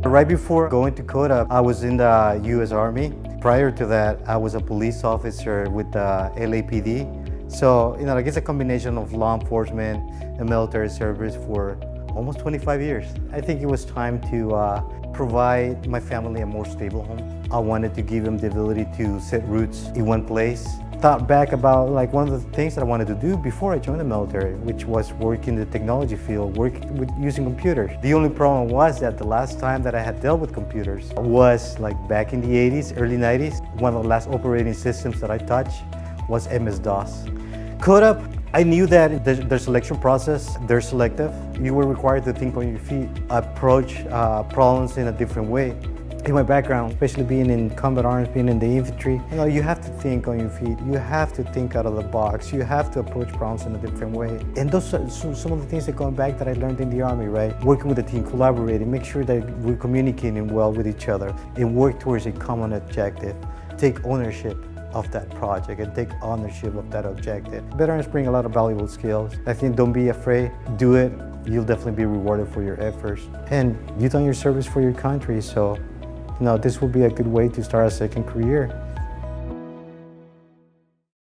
Right before going to Codeup, I was in the U.S. Army. Prior to that, I was a police officer with the LAPD. So, I guess a combination of law enforcement and military service for almost 25 years. I think it was time to provide my family a more stable home. I wanted to give them the ability to set roots in one place. Thought back about one of the things that I wanted to do before I joined the military, which was work in the technology field, work with using computers. The only problem was that the last time that I had dealt with computers was back in the 80s, early 90s. One of the last operating systems that I touched was MS-DOS. Codeup, I knew that their selection process, they're selective. You were required to think on your feet, approach problems in a different way. In my background, especially being in combat arms, being in the infantry, you have to think on your feet. You have to think out of the box. You have to approach problems in a different way. And those are some of the things that come back that I learned in the Army, right? Working with the team, collaborating, make sure that we're communicating well with each other and work towards a common objective. Take ownership of that project and take ownership of that objective. Veterans bring a lot of valuable skills. I think don't be afraid, do it. You'll definitely be rewarded for your efforts. And you've done your service for your country, so this will be a good way to start a second career.